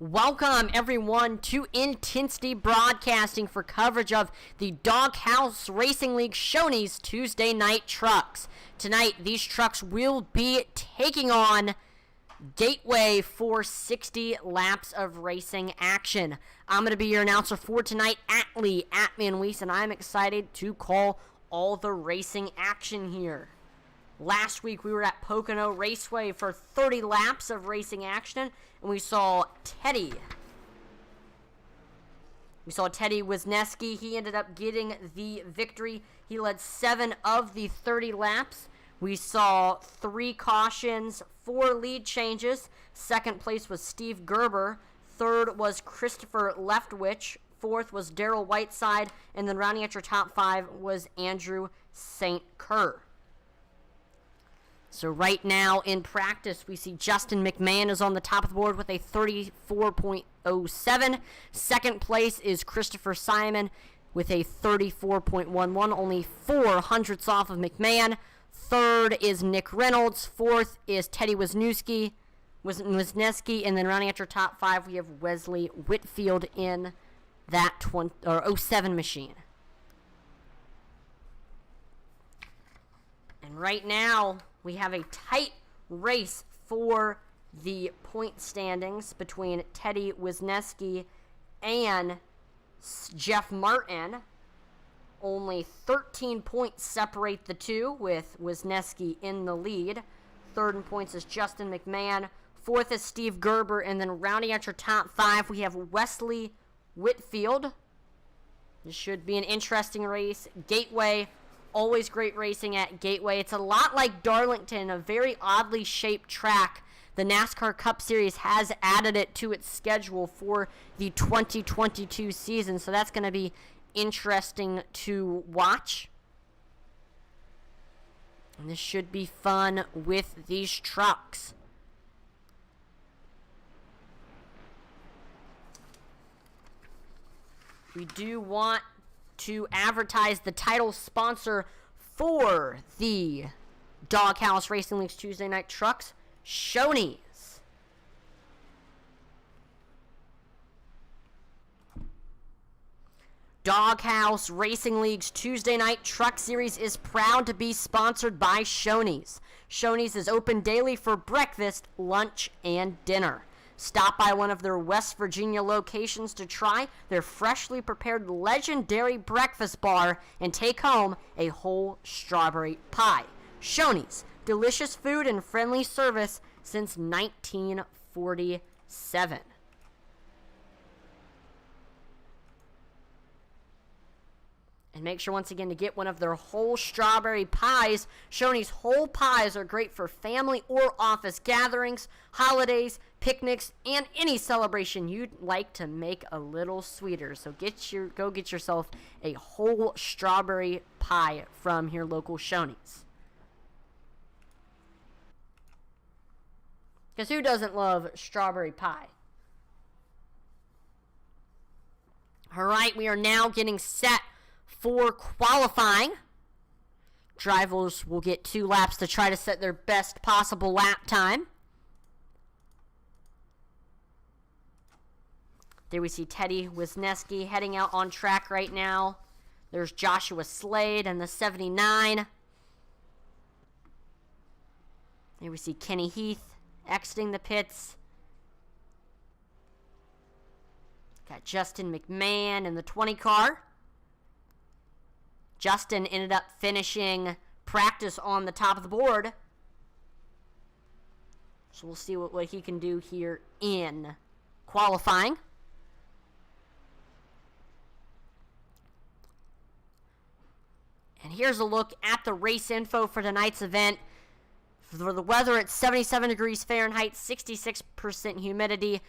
Welcome, everyone, to Intensity Broadcasting for coverage of the Doghouse Racing League Shoney's Tuesday Night Trucks. Tonight, these trucks will be taking on Gateway for 60 laps of racing action. I'm going to be your announcer for tonight, Atlee Atman-Weiss, and I'm excited to call all the racing action here. Last week, we were at Pocono Raceway for 30 laps of racing action, and we saw Teddy. Wisniewski. He ended up getting the victory. He led 7 of the 30 laps. We saw 3 cautions, 4 lead changes. Second place was Steve Gerber. Third was Christopher Leftwich. Fourth was Daryl Whiteside. And then rounding out your top 5 was Andrew St. Kerr. So right now in practice, we see Justin McMahon is on the top of the board with a 34.07. Second place is Christopher Simon with a 34.11, only 4 hundredths off of McMahon. Third is Nick Reynolds. Fourth is Teddy Wisniewski, and then rounding out your top 5, we have Wesley Whitfield in that 07 machine. And right now, we have a tight race for the point standings between Teddy Wisniewski and Jeff Martin. Only 13 points separate the two, with Wisniewski in the lead. Third in points is Justin McMahon. Fourth is Steve Gerber. And then rounding out your top 5, we have Wesley Whitfield. This should be an interesting race. Gateway. Always great racing at Gateway. It's a lot like Darlington, a very oddly shaped track. The NASCAR Cup Series has added it to its schedule for the 2022 season, so that's going to be interesting to watch. And this should be fun with these trucks. We do want to advertise the title sponsor for the Doghouse Racing League's Tuesday Night Trucks, Shoney's. Doghouse Racing League's Tuesday Night Truck Series is proud to be sponsored by Shoney's. Shoney's is open daily for breakfast, lunch, and dinner. Stop by one of their West Virginia locations to try their freshly prepared legendary breakfast bar and take home a whole strawberry pie. Shoney's, delicious food and friendly service since 1947. And make sure once again to get one of their whole strawberry pies. Shoney's whole pies are great for family or office gatherings, holidays, picnics, and any celebration you'd like to make a little sweeter. So go get yourself a whole strawberry pie from your local Shoney's. Because who doesn't love strawberry pie? All right, we are now getting set for qualifying. Drivers will get 2 laps to try to set their best possible lap time. There we see Teddy Wisniewski heading out on track right now. There's Joshua Slade and the 79. There we see Kenny Heath exiting the pits. Got Justin McMahon in the 20 car. Justin ended up finishing practice on the top of the board. So we'll see what he can do here in qualifying. And here's a look at the race info for tonight's event. For the weather, it's 77 degrees Fahrenheit, 66% humidity.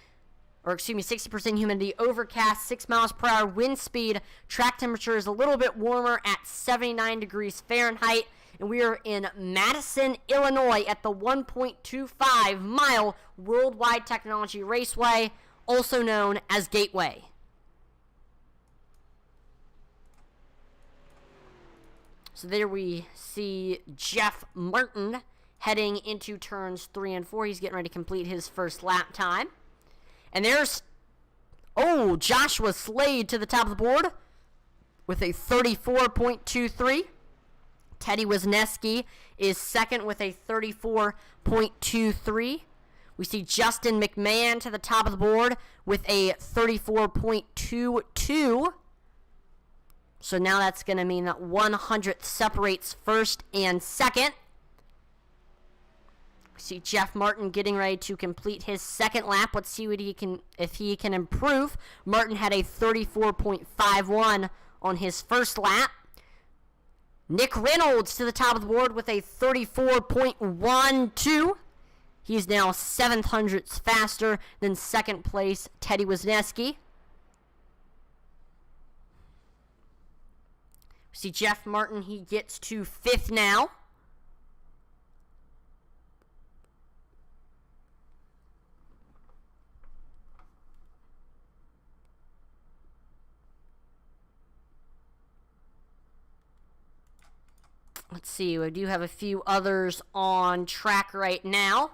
60% humidity, overcast, 6 miles per hour wind speed. Track temperature is a little bit warmer at 79 degrees Fahrenheit. And we are in Madison, Illinois at the 1.25 mile Worldwide Technology Raceway, also known as Gateway. So there we see Jeff Martin heading into turns 3 and 4. He's getting ready to complete his first lap time. And there's Oh, Joshua Slade to the top of the board with a 34.23. Teddy Wisniewski is second with a 34.23. We see Justin McMahon to the top of the board with a 34.22. So now that's going to mean that 100th separates first and second. We see Jeff Martin getting ready to complete his second lap. Let's see what if he can improve. Martin had a 34.51 on his first lap. Nick Reynolds to the top of the board with a 34.12. He's now 7 hundredths faster than second place Teddy Wisniewski. We see Jeff Martin, he gets to 5th now. Let's see, we do have a few others on track right now.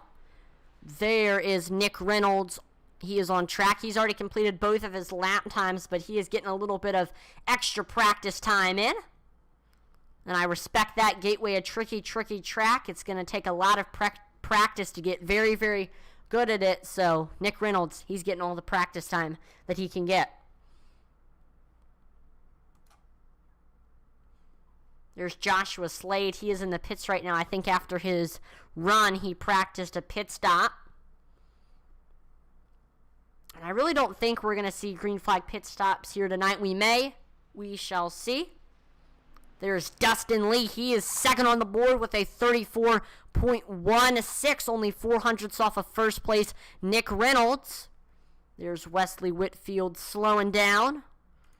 There is Nick Reynolds. He is on track. He's already completed both of his lap times, but he is getting a little bit of extra practice time in. And I respect that. Gateway, a tricky track. It's going to take a lot of practice to get very, very good at it. So Nick Reynolds, he's getting all the practice time that he can get. There's Joshua Slade. He is in the pits right now. I think after his run, he practiced a pit stop. And I really don't think we're going to see green flag pit stops here tonight. We may. We shall see. There's Dustin Lee. He is second on the board with a 34.16, only 4 hundredths off of first place Nick Reynolds. There's Wesley Whitfield slowing down.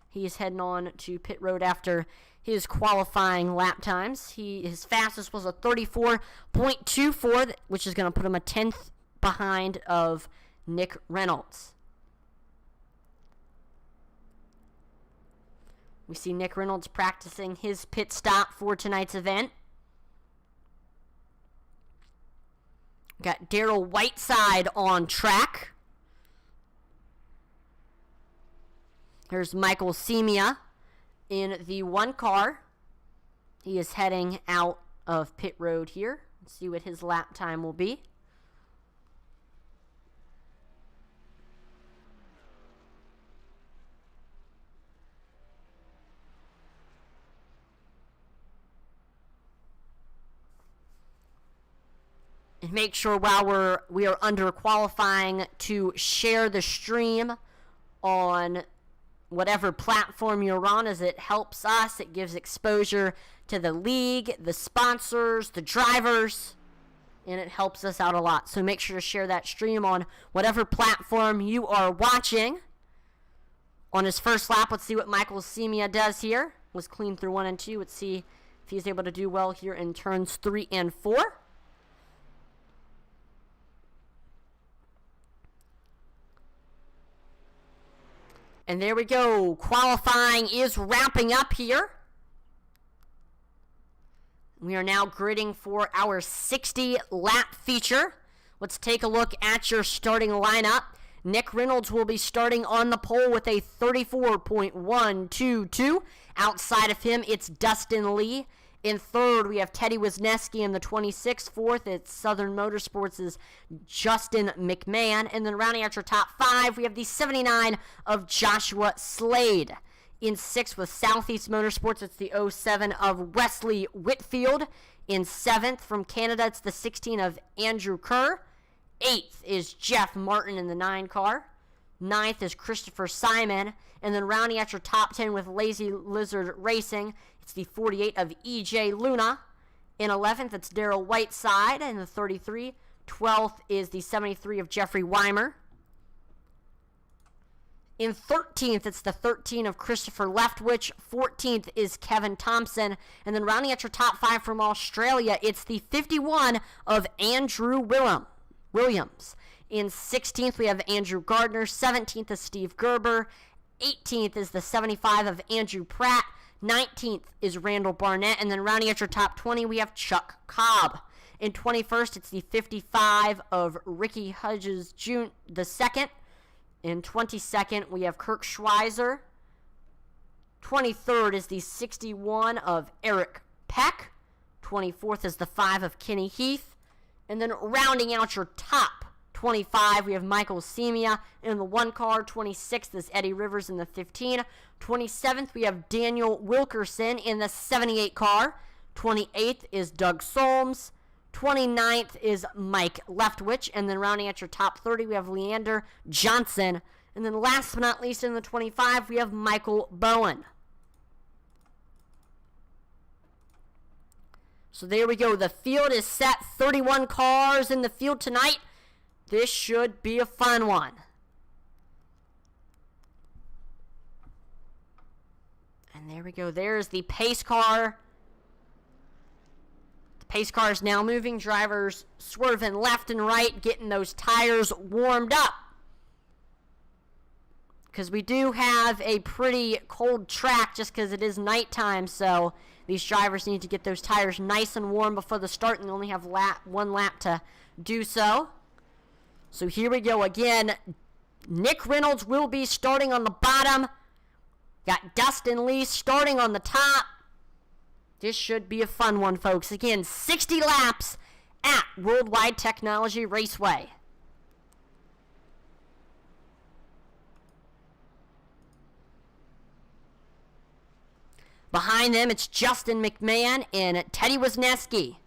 He is heading on to pit road after his qualifying lap times. His fastest was a 34.24, which is going to put him a 10th behind of Nick Reynolds. We see Nick Reynolds practicing his pit stop for tonight's event. Got Darrell Whiteside on track. Here's Michael Semia in the 1 car. He is heading out of pit road here. Let's see what his lap time will be. And make sure while we are under qualifying to share the stream on whatever platform you're on, as it helps us. It gives exposure to the league, the sponsors, the drivers, and it helps us out a lot. So make sure to share that stream on whatever platform you are watching. On his first lap, let's see what Michael Semia does here. Was clean through 1 and 2. Let's see if he's able to do well here in turns 3 and 4. And there we go. Qualifying is wrapping up here. We are now gridding for our 60-lap feature. Let's take a look at your starting lineup. Nick Reynolds will be starting on the pole with a 34.122. Outside of him, it's Dustin Lee. In third, we have Teddy Wisniewski in the 26. Fourth, it's Southern Motorsports' Justin McMahon. And then rounding out your top 5, we have the 79 of Joshua Slade. In 6th with Southeast Motorsports, it's the 07 of Wesley Whitfield. In 7th from Canada, it's the 16 of Andrew Kerr. 8th is Jeff Martin in the 9 car. 9th is Christopher Simon. And then rounding out your top 10 with Lazy Lizard Racing, it's the 48 of E.J. Luna. In 11th, it's Darrell Whiteside in the 33. 12th is the 73 of Jeffrey Weimer. In 13th, it's the 13 of Christopher Leftwich. 14th is Kevin Thompson. And then rounding out your top 5 from Australia, it's the 51 of Andrew Williams. In 16th, we have Andrew Gardner. 17th is Steve Gerber. 18th is the 75 of Andrew Pratt. 19th is Randall Barnett. And then rounding out your top 20, we have Chuck Cobb. In 21st, it's the 55 of Ricky Hudges II. In 22nd, we have Kirk Schweizer. 23rd is the 61 of Eric Peck. 24th is the 5 of Kenny Heath. And then rounding out your top 25, we have Michael Semia in the 1 car. 26th is Eddie Rivers in the 15. 27th, we have Daniel Wilkerson in the 78 car. 28th is Doug Solms. 29th is Mike Leftwich. And then rounding out your top 30, we have Leander Johnson. And then last but not least in the 25, we have Michael Bowen. So there we go. The field is set. 31 cars in the field tonight. This should be a fun one. And there we go. There's the pace car. The pace car is now moving. Drivers swerving left and right, getting those tires warmed up. Because we do have a pretty cold track just because it is nighttime, so these drivers need to get those tires nice and warm before the start, and they only have one lap to do so. So here we go again. Nick Reynolds will be starting on the bottom. Got Dustin Lee starting on the top. This should be a fun one, folks. Again, 60 laps at Worldwide Technology Raceway. Behind them, it's Justin McMahon and Teddy Wisniewski.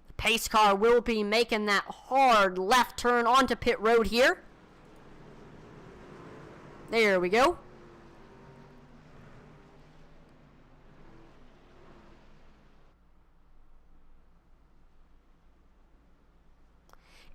The pace car will be making that hard left turn onto pit road here. There we go.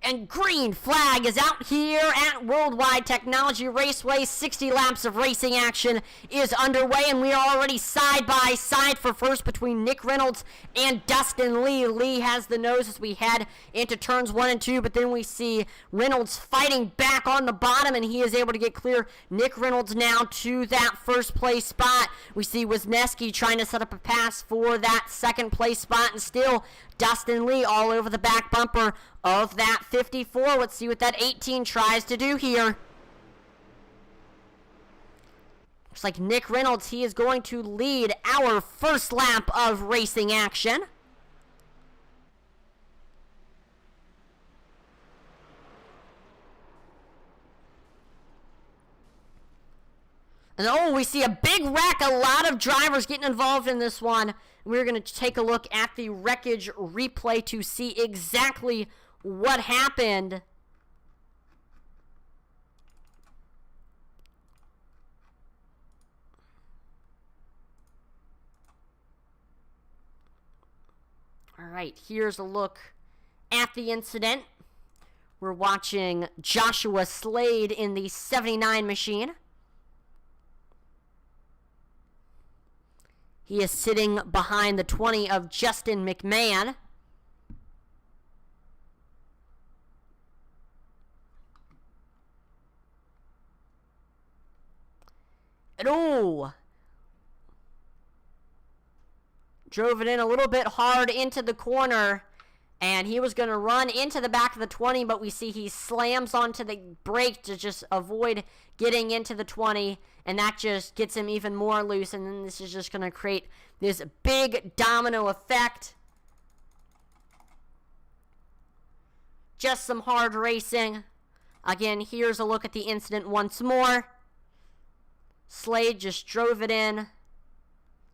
And green flag is out here at Worldwide Technology Raceway. 60 laps of racing action is underway, and we are already side by side for first between Nick Reynolds and Dustin Lee. Lee has the nose as we head into turns 1 and 2, but then we see Reynolds fighting back on the bottom, and he is able to get clear. Nick Reynolds now to that first place spot. We see Wisniewski trying to set up a pass for that second place spot, and still Dustin Lee all over the back bumper of that 54. Let's see what that 18 tries to do here. Looks like Nick Reynolds, he is going to lead our first lap of racing action. And oh, we see a big wreck. A lot of drivers getting involved in this one. We're going to take a look at the wreckage replay to see exactly what happened. All right, here's a look at the incident. We're watching Joshua Slade in the 79 machine. He is sitting behind the 20 of Justin McMahon. And oh! Drove it in a little bit hard into the corner. And he was going to run into the back of the 20, but we see he slams onto the brake to just avoid getting into the 20. And that just gets him even more loose. And then this is just going to create this big domino effect. Just some hard racing. Again, here's a look at the incident once more. Slade just drove it in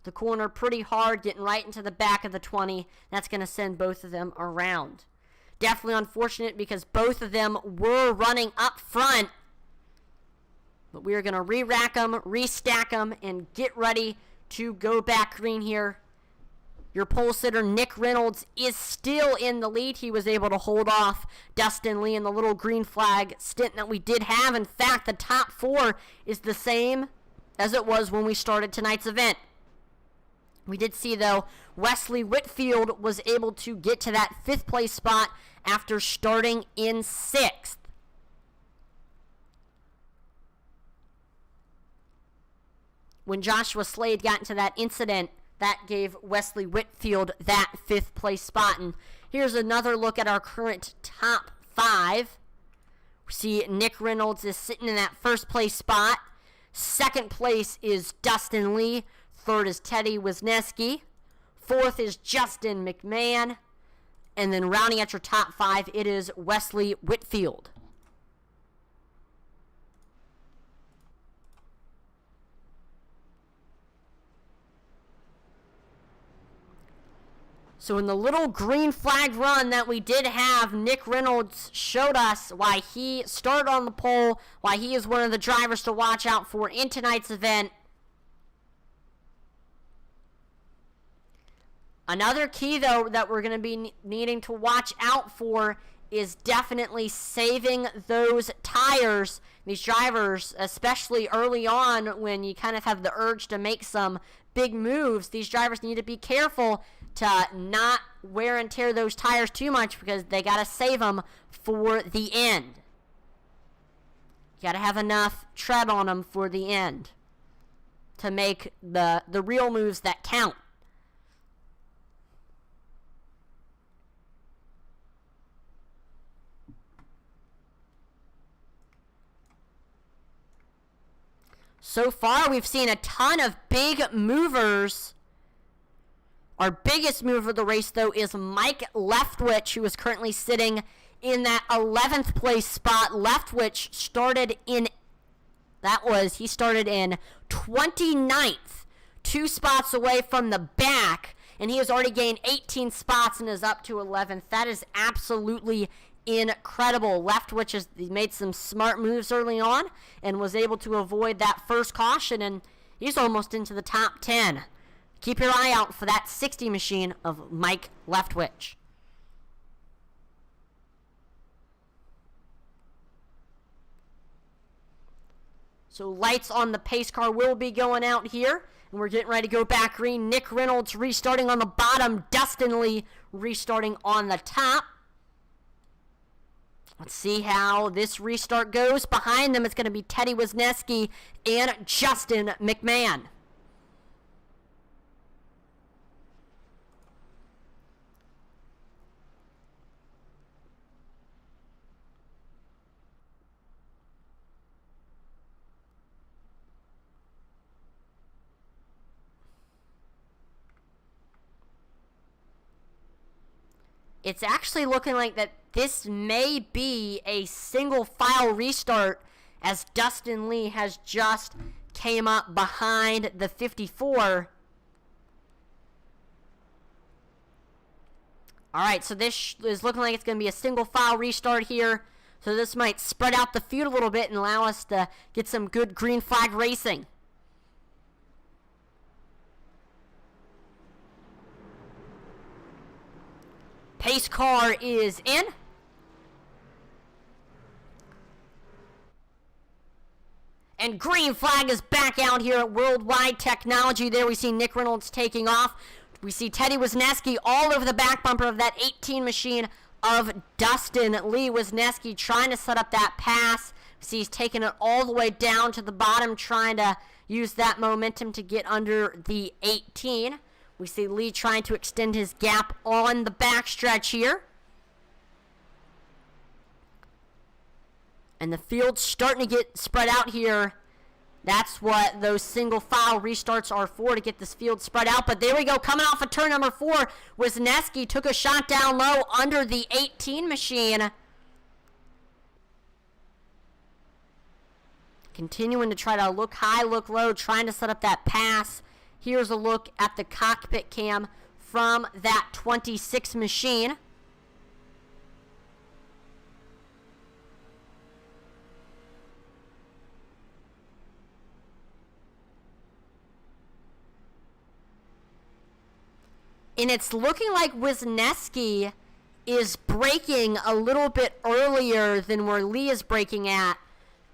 the corner pretty hard, getting right into the back of the 20. That's going to send both of them around. Definitely unfortunate because both of them were running up front. But we are going to re-rack them, restack them, and get ready to go back green here. Your pole sitter, Nick Reynolds, is still in the lead. He was able to hold off Dustin Lee in the little green flag stint that we did have. In fact, the top 4 is the same as it was when we started tonight's event. We did see, though, Wesley Whitfield was able to get to that 5th place spot after starting in 6th. when Joshua Slade got into that incident, that gave Wesley Whitfield that 5th place spot. And here's another look at our current top 5. We see Nick Reynolds is sitting in that 1st place spot. 2nd place is Dustin Lee. 3rd is Teddy Wisniewski. 4th is Justin McMahon. And then rounding at your top 5, it is Wesley Whitfield. So in the little green flag run that we did have, Nick Reynolds showed us why he started on the pole, why he is one of the drivers to watch out for in tonight's event. Another key, though, that we're going to be needing to watch out for is definitely saving those tires. These drivers, especially early on when you kind of have the urge to make some big moves, these drivers need to be careful to not wear and tear those tires too much because they got to save them for the end. You got to have enough tread on them for the end to make the real moves that count. So far, we've seen a ton of big movers. Our biggest mover of the race, though, is Mike Leftwich, who is currently sitting in that 11th place spot. Leftwich started in 29th, 2 spots away from the back, and he has already gained 18 spots and is up to 11th. That is absolutely incredible. Leftwich has made some smart moves early on and was able to avoid that first caution, and he's almost into the top 10. Keep your eye out for that 60 machine of Mike Leftwich. So lights on the pace car will be going out here, and we're getting ready to go back green. Nick Reynolds restarting on the bottom. Dustin Lee restarting on the top. Let's see how this restart goes. Behind them, it's going to be Teddy Wisniewski and Justin McMahon. It's actually looking like that this may be a single file restart, as Dustin Lee has just came up behind the 54. Alright, so this is looking like it's going to be a single file restart here. So this might spread out the field a little bit and allow us to get some good green flag racing. Pace car is in. And green flag is back out here at Worldwide Technology. There we see Nick Reynolds taking off. We see Teddy Wisniewski all over the back bumper of that 18 machine of Dustin Lee. Wisniewski trying to set up that pass. We see he's taking it all the way down to the bottom, trying to use that momentum to get under the 18. We see Lee trying to extend his gap on the backstretch here. And the field's starting to get spread out here. That's what those single file restarts are for, to get this field spread out. But there we go, coming off of turn number 4, Wisniewski took a shot down low under the 18 machine. Continuing to try to look high, look low, trying to set up that pass. Here's a look at the cockpit cam from that 26 machine. And it's looking like Wisniewski is braking a little bit earlier than where Lee is braking at.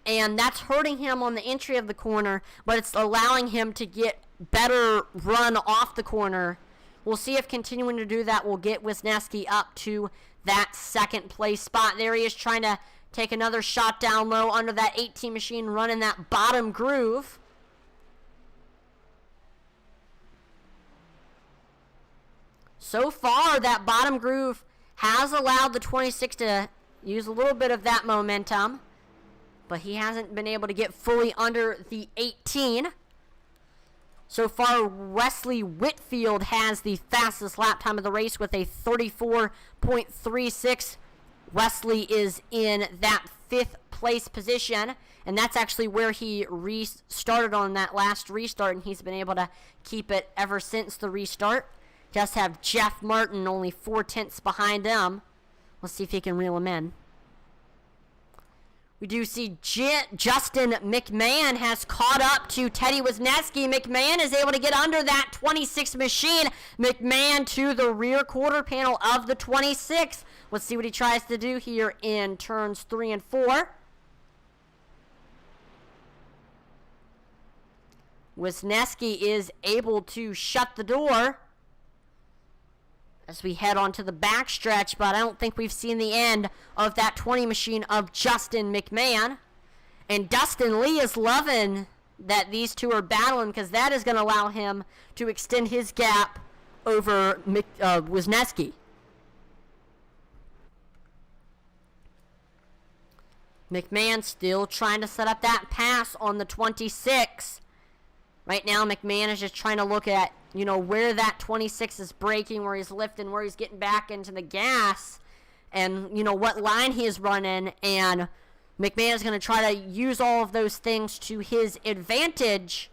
And that's hurting him on the entry of the corner, but it's allowing him to get better run off the corner. We'll see if continuing to do that will get Wisniewski up to that 2nd place spot. There he is, trying to take another shot down low under that 18 machine, running that bottom groove. So far, that bottom groove has allowed the 26 to use a little bit of that momentum, but he hasn't been able to get fully under the 18. So far, Wesley Whitfield has the fastest lap time of the race with a 34.36. Wesley is in that 5th place position, and that's actually where he restarted on that last restart, and he's been able to keep it ever since the restart. Just have Jeff Martin only 4/10 behind him. Let's see if he can reel him in. We do see Justin McMahon has caught up to Teddy Wisniewski. McMahon is able to get under that 26 machine. McMahon to the rear quarter panel of the 26. Let's see what he tries to do here in turns 3 and 4. Wisniewski is able to shut the door as we head onto the backstretch, but I don't think we've seen the end of that 20 machine of Justin McMahon. And Dustin Lee is loving that these two are battling, because that is going to allow him to extend his gap over Wisniewski. McMahon still trying to set up that pass on the 26. Right now, McMahon is just trying to look at, where that 26 is braking, where he's lifting, where he's getting back into the gas, and, what line he is running. And McMahon is going to try to use all of those things to his advantage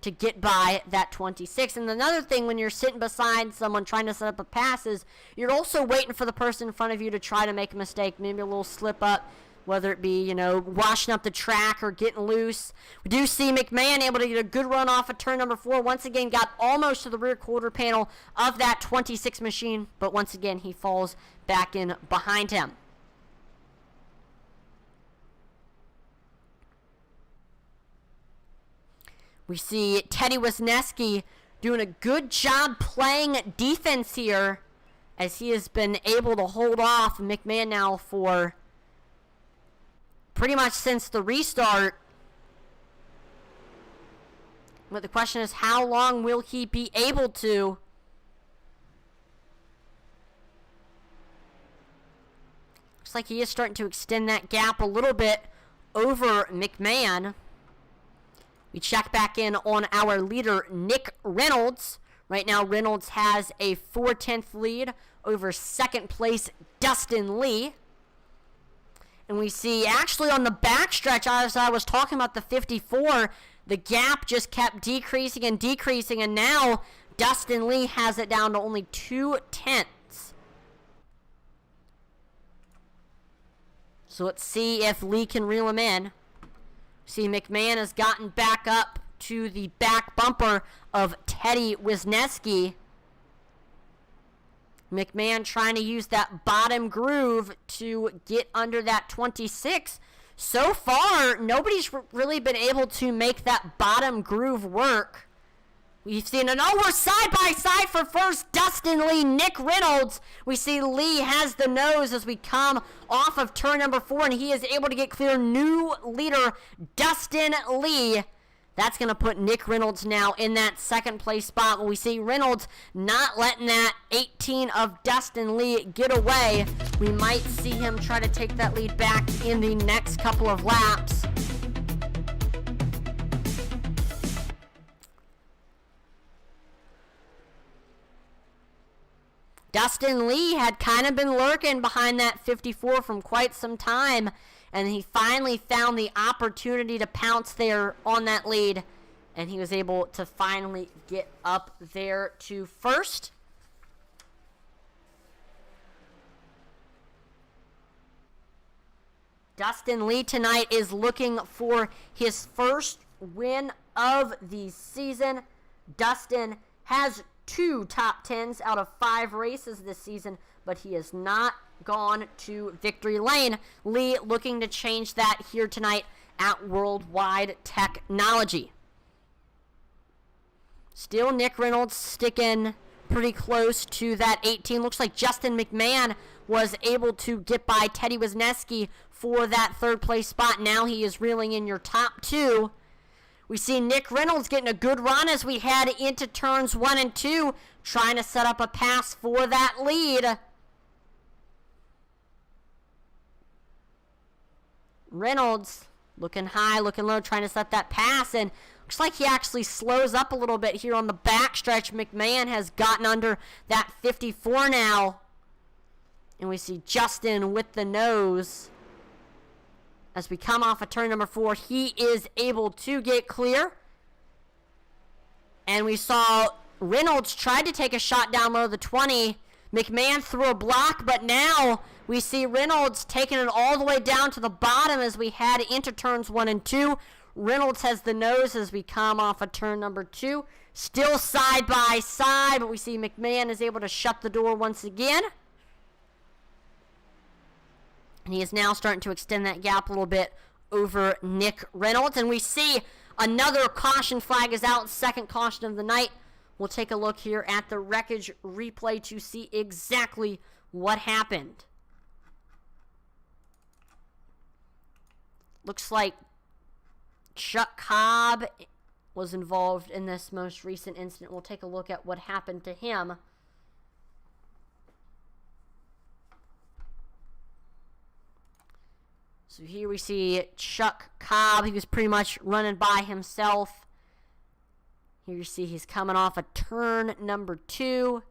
to get by that 26. And another thing, when you're sitting beside someone trying to set up a pass, is you're also waiting for the person in front of you to try to make a mistake, maybe a little slip up, whether it be, washing up the track or getting loose. We do see McMahon able to get a good run off of turn number 4. Once again, got almost to the rear quarter panel of that 26 machine, but once again, he falls back in behind him. We see Teddy Wisniewski doing a good job playing defense here, as he has been able to hold off McMahon now for pretty much since the restart. But the question is, how long will he be able to? Looks like he is starting to extend that gap a little bit over McMahon. We check back in on our leader, Nick Reynolds. Right now, Reynolds has a 4/10 lead over second place Dustin Lee. And we see, actually, on the backstretch, as I was talking about the 54, the gap just kept decreasing, and now Dustin Lee has it down to only 2/10. So let's see if Lee can reel him in. See, McMahon has gotten back up to the back bumper of Teddy Wisniewski. McMahon trying to use that bottom groove to get under that 26. So far, nobody's really been able to make that bottom groove work. We've seen an we're side by side for first. Dustin Lee, Nick Reynolds. We see Lee has the nose as we come off of turn number 4, and he is able to get clear. New leader, Dustin Lee. That's going to put Nick Reynolds now in that second place spot. We see Reynolds not letting that 18 of Dustin Lee get away. We might see him try to take that lead back in the next couple of laps. Dustin Lee had kind of been lurking behind that 54 from quite some time, and he finally found the opportunity to pounce there on that lead, and he was able to finally get up there to first. Dustin Lee tonight is looking for his first win of the season. Dustin has 2 top 10s out of 5 races this season, but he has not gone to victory lane. Lee looking to change that here tonight at Worldwide Technology. Still Nick Reynolds sticking pretty close to that 18. Looks like Justin McMahon was able to get by Teddy Wisniewski for that third place spot. Now he is reeling in your top 2. We see Nick Reynolds getting a good run as we head into turns 1 and 2, trying to set up a pass for that lead. Reynolds looking high, looking low, trying to set that pass, and looks like he actually slows up a little bit here on the backstretch. McMahon has gotten under that 54 now. And we see Justin with the nose. As we come off of turn number 4, he is able to get clear. And we saw Reynolds tried to take a shot down low the 20. McMahon threw a block, but now we see Reynolds taking it all the way down to the bottom as we head into turns 1 and 2. Reynolds has the nose as we come off of turn number 2. Still side by side, but we see McMahon is able to shut the door once again. And he is now starting to extend that gap a little bit over Nick Reynolds. And we see another caution flag is out, second caution of the night. We'll take a look here at the Wreckage Replay to see exactly what happened. Looks like Chuck Cobb was involved in this most recent incident. We'll take a look at what happened to him. So here we see Chuck Cobb. He was pretty much running by himself. Here you see he's coming off a turn number 2.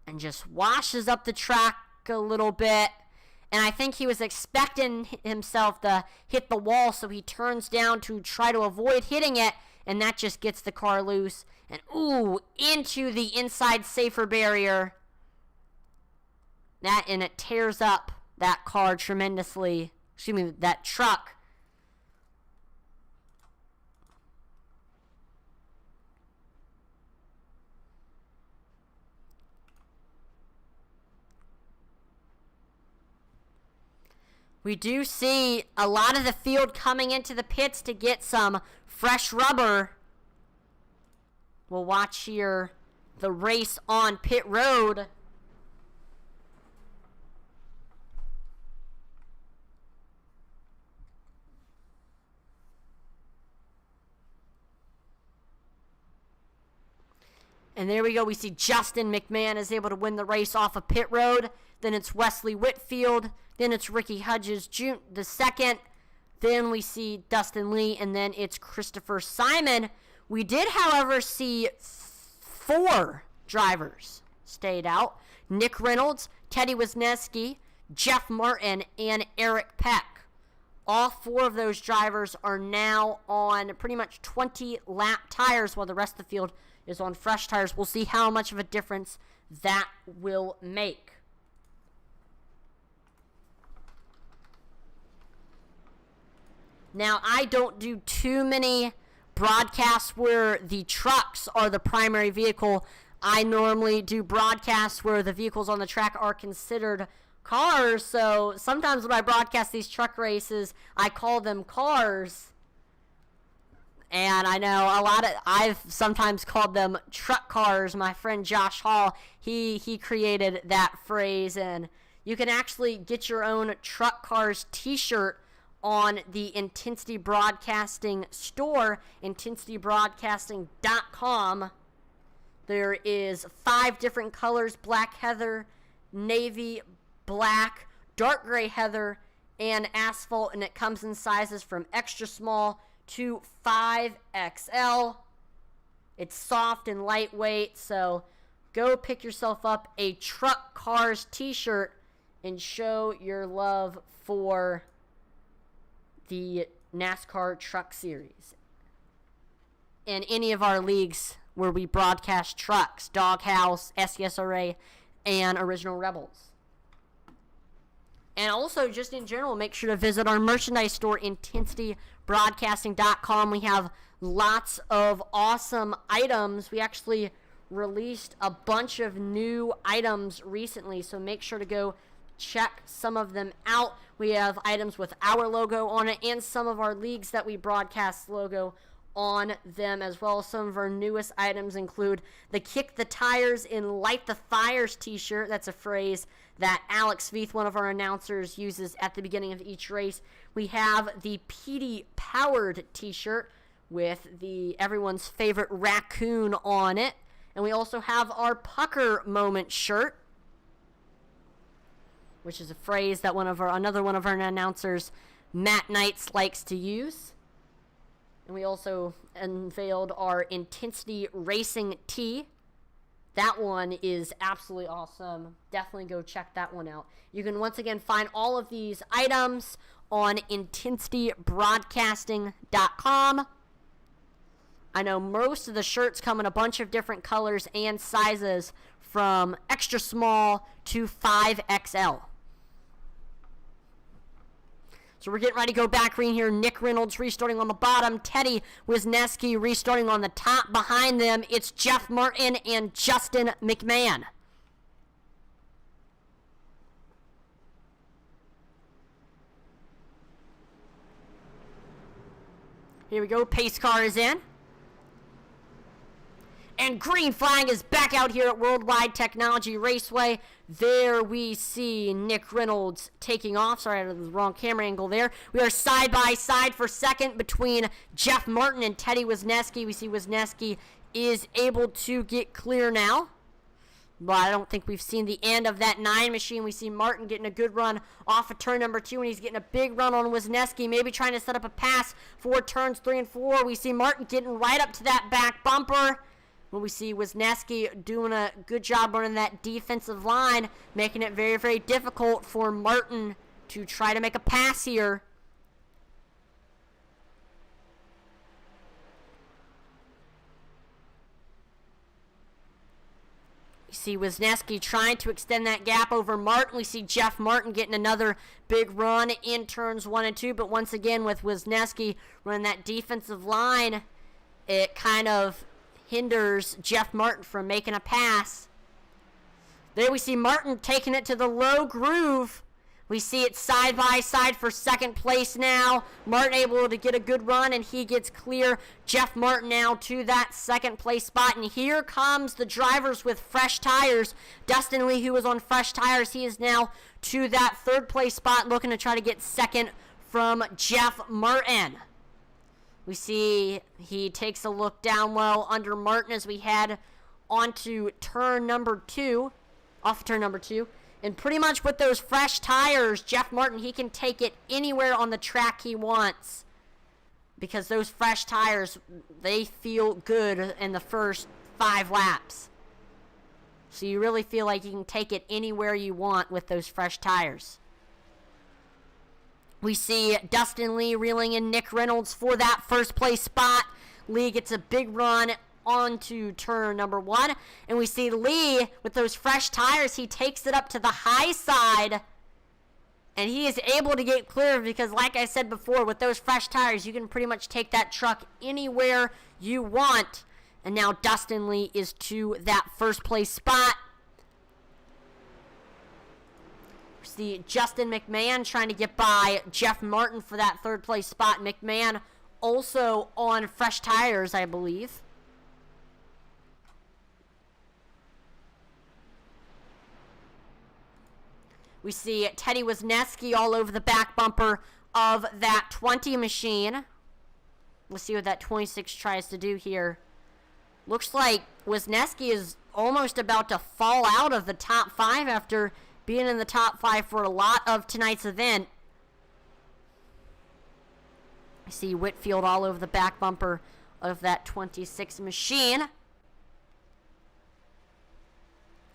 And just washes up the track a little bit. And I think he was expecting himself to hit the wall, so he turns down to try to avoid hitting it. And that just gets the car loose. And ooh, into the inside safer barrier. And it tears up that car tremendously. Excuse me, that truck. We do see a lot of the field coming into the pits to get some fresh rubber. We'll watch here the race on pit road. And there we go. We see Justin McMahon is able to win the race off of pit road. Then it's Wesley Whitfield. Then it's Ricky Hudges the second. Then we see Dustin Lee. And then it's Christopher Simon. We did, however, see 4 drivers stayed out. Nick Reynolds, Teddy Wisniewski, Jeff Martin, and Eric Peck. All 4 of those drivers are now on pretty much 20-lap tires while the rest of the field is on fresh tires. We'll see how much of a difference that will make. Now, I don't do too many broadcasts where the trucks are the primary vehicle. I normally do broadcasts where the vehicles on the track are considered cars. So sometimes when I broadcast these truck races, I call them cars. And I know I've sometimes called them truck cars. My friend Josh Hall, he created that phrase. And you can actually get your own Truck Cars t-shirt on the Intensity Broadcasting store, intensitybroadcasting.com. There is 5 different colors: black heather, navy, black, dark gray heather, and asphalt. And it comes in sizes from extra small to 5XL. It's soft and lightweight, so go pick yourself up a Truck Cars t-shirt and show your love for the NASCAR Truck Series. In any of our leagues where we broadcast trucks: Doghouse, SCSRA, and Original Rebels. And also, just in general, make sure to visit our merchandise store, intensitybroadcasting.com. We have lots of awesome items. We actually released a bunch of new items recently, so make sure to go check some of them out. We have items with our logo on it and some of our leagues that we broadcast logo on them as well. Some of our newest items include the Kick the Tires and Light the Fires t-shirt. That's a phrase that Alex Veith, one of our announcers, uses at the beginning of each race. We have the PD Powered t-shirt with everyone's favorite raccoon on it. And we also have our Pucker Moment shirt, which is a phrase that another one of our announcers, Matt Knights, likes to use. And we also unveiled our Intensity Racing tee. That one is absolutely awesome. Definitely go check that one out. You can once again find all of these items on intensitybroadcasting.com. I know most of the shirts come in a bunch of different colors and sizes, from extra small to 5XL. So we're getting ready to go back green here. Nick Reynolds restarting on the bottom. Teddy Wisniewski restarting on the top. Behind them, it's Jeff Martin and Justin McMahon. Here we go. Pace car is in. And green flag is back out here at Worldwide Technology Raceway. There we see Nick Reynolds taking off. Sorry, I had the wrong camera angle there. We are side by side for second between Jeff Martin and Teddy Wisniewski. We see Wisniewski is able to get clear now, but I don't think we've seen the end of that 9 machine. We see Martin getting a good run off of turn number 2, and he's getting a big run on Wisniewski, maybe trying to set up a pass for turns 3 and 4. We see Martin getting right up to that back bumper. When we see Wisniewski doing a good job running that defensive line, making it very, very difficult for Martin to try to make a pass here. You see Wisniewski trying to extend that gap over Martin. We see Jeff Martin getting another big run in turns 1 and 2, but once again with Wisniewski running that defensive line, it kind of hinders Jeff Martin from making a pass. There we see Martin taking it to the low groove. We see it side by side for second place now. Martin able to get a good run, and he gets clear. Jeff Martin now to that second place spot. And here comes the drivers with fresh tires. Dustin Lee, who was on fresh tires, he is now to that third place spot, looking to try to get second from Jeff Martin. We see he takes a look down low under Martin as we head onto turn number 2, off turn number 2. And pretty much with those fresh tires, Jeff Martin, he can take it anywhere on the track he wants, because those fresh tires, they feel good in the first 5 laps. So you really feel like you can take it anywhere you want with those fresh tires. We see Dustin Lee reeling in Nick Reynolds for that first place spot. Lee gets a big run onto turn number 1. And we see Lee with those fresh tires. He takes it up to the high side. And he is able to get clear because, like I said before, with those fresh tires, you can pretty much take that truck anywhere you want. And now Dustin Lee is to that first place spot. See Justin McMahon trying to get by Jeff Martin for that third place spot. McMahon also on fresh tires, I believe. We see Teddy Wisniewski all over the back bumper of that 20 machine. Let's see what that 26 tries to do here. Looks like Wisniewski is almost about to fall out of the top 5 after being in the top 5 for a lot of tonight's event. I see Whitfield all over the back bumper of that 26 machine.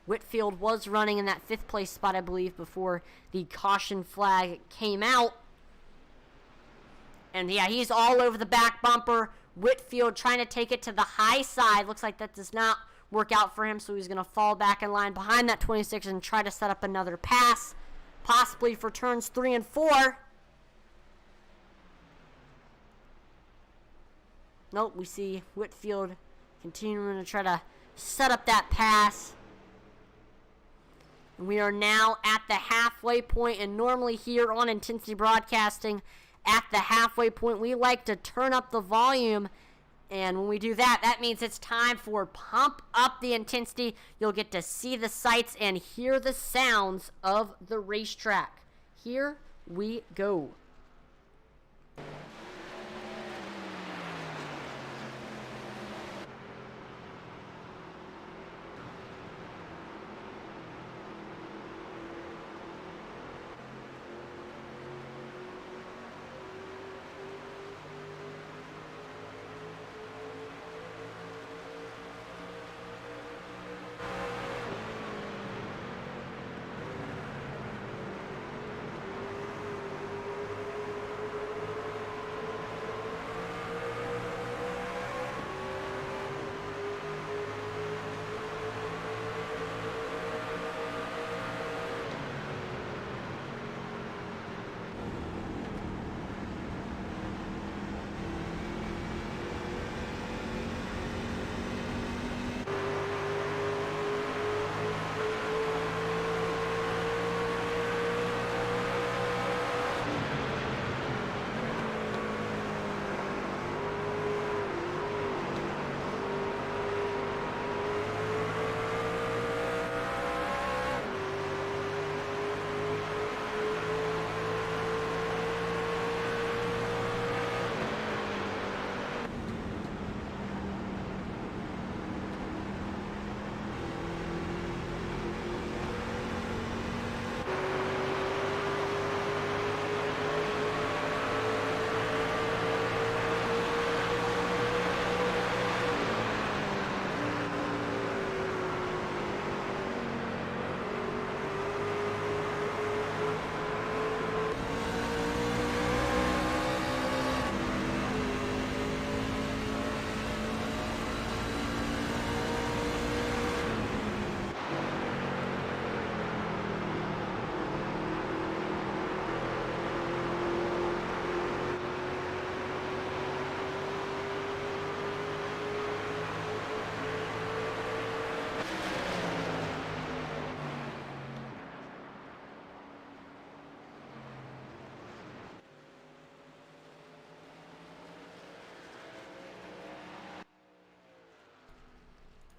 Whitfield was running in that 5th place spot, I believe, before the caution flag came out. And yeah, he's all over the back bumper. Whitfield trying to take it to the high side. Looks like that does not work out for him, so he's going to fall back in line behind that 26 and try to set up another pass, possibly for turns 3 and 4. Nope, we see Whitfield continuing to try to set up that pass. We are now at the halfway point, and normally here on Intensity Broadcasting, at the halfway point, we like to turn up the volume And when we do that, that means it's time for Pump Up the Intensity. You'll get to see the sights and hear the sounds of the racetrack. Here we go.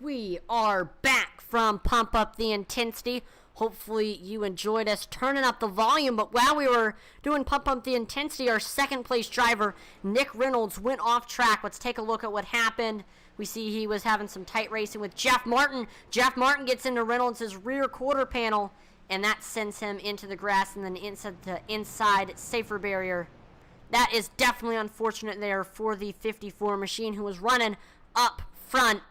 We are back from Pump Up the Intensity. Hopefully you enjoyed us turning up the volume, but while we were doing Pump Up the Intensity, our second place driver, Nick Reynolds, went off track. Let's take a look at what happened. We see he was having some tight racing with Jeff Martin. Jeff Martin gets into Reynolds' rear quarter panel, and that sends him into the grass and then inside the inside safer barrier. That is definitely unfortunate there for the 54 machine who was running up front.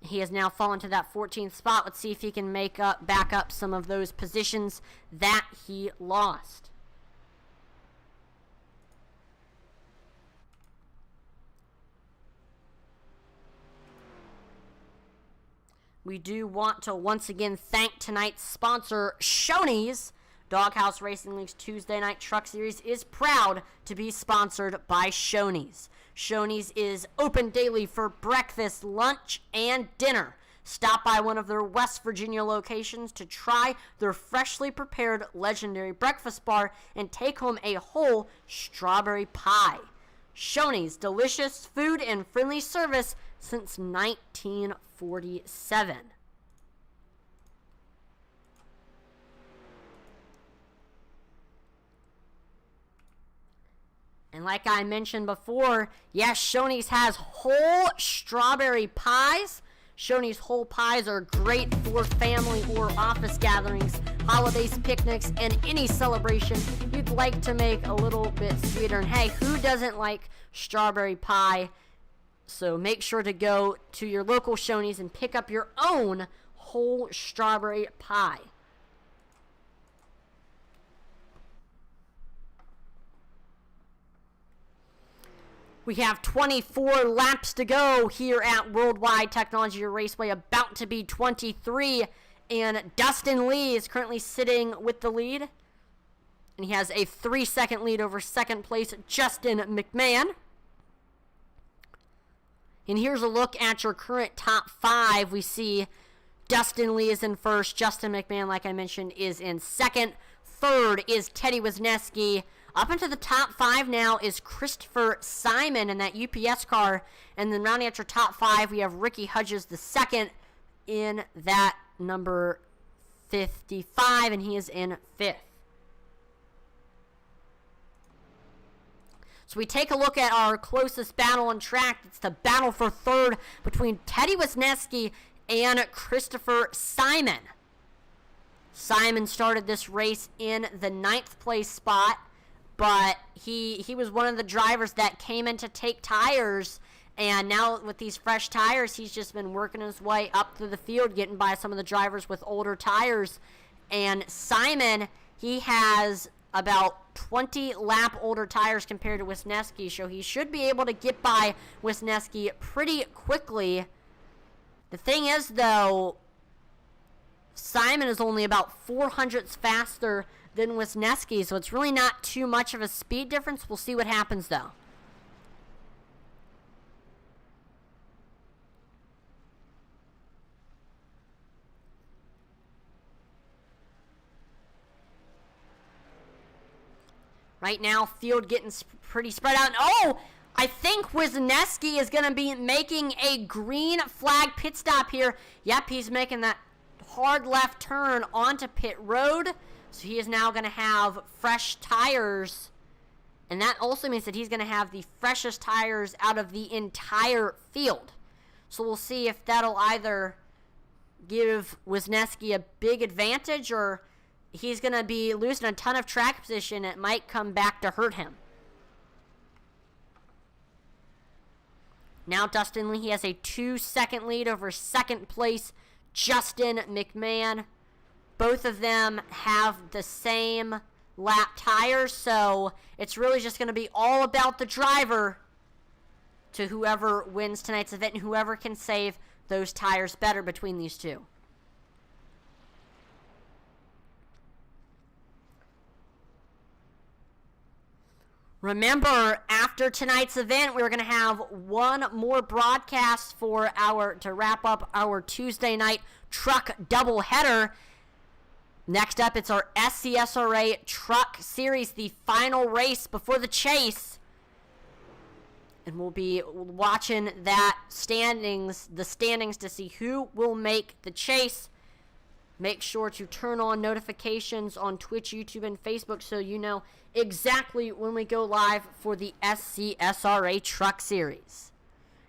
He has now fallen to that 14th spot. Let's see if he can back up some of those positions that he lost. We do want to once again thank tonight's sponsor, Shoney's. Doghouse Racing League's Tuesday Night Truck Series is proud to be sponsored by Shoney's. Shoney's is open daily for breakfast, lunch, and dinner. Stop by one of their West Virginia locations to try their freshly prepared legendary breakfast bar and take home a whole strawberry pie. Shoney's, delicious food and friendly service since 1947. And like I mentioned before, yes, Shoney's has whole strawberry pies. Shoney's whole pies are great for family or office gatherings, holidays, picnics, and any celebration you'd like to make a little bit sweeter. And hey, who doesn't like strawberry pie? So make sure to go to your local Shoney's and pick up your own whole strawberry pie. We have 24 laps to go here at Worldwide Technology Raceway, about to be 23, and Dustin Lee is currently sitting with the lead, and he has a 3-second lead over second place Justin McMahon. And here's a look at your current top 5. We see Dustin Lee is in first, Justin McMahon, like I mentioned, is in second. Third is Teddy Wisniewski. Up into the top 5 now is Christopher Simon in that UPS car. And then rounding out your top 5, we have Ricky Hudges II in that number 55, and he is in 5th. So we take a look at our closest battle on track. It's the battle for 3rd between Teddy Wisniewski and Christopher Simon. Simon started this race in the 9th place spot, but he was one of the drivers that came in to take tires, and now with these fresh tires, he's just been working his way up through the field, getting by some of the drivers with older tires. And Simon, he has about 20 lap older tires compared to Wisniewski, so he should be able to get by Wisniewski pretty quickly. The thing is, though, Simon is only about 400ths faster than Wisniewski, so it's really not too much of a speed difference. We'll see what happens, though. Right now, field getting pretty spread out. Oh, I think Wisniewski is going to be making a green flag pit stop here. Yep, he's making that hard left turn onto pit road. So he is now going to have fresh tires. And that also means that he's going to have the freshest tires out of the entire field. So we'll see if that'll either give Wisniewski a big advantage, or he's going to be losing a ton of track position. It might come back to hurt him. Now Dustin Lee, he has a 2-second lead over second place Justin McMahon. Both of them have the same lap tires, so it's really just going to be all about the driver to whoever wins tonight's event and whoever can save those tires better between these two. Remember, after tonight's event, we're going to have one more broadcast to wrap up our Tuesday night truck doubleheader. Next up, it's our SCSRA Truck Series, the final race before the chase. And we'll be watching the standings to see who will make the chase. Make sure to turn on notifications on Twitch, YouTube, and Facebook so you know exactly when we go live for the SCSRA Truck Series.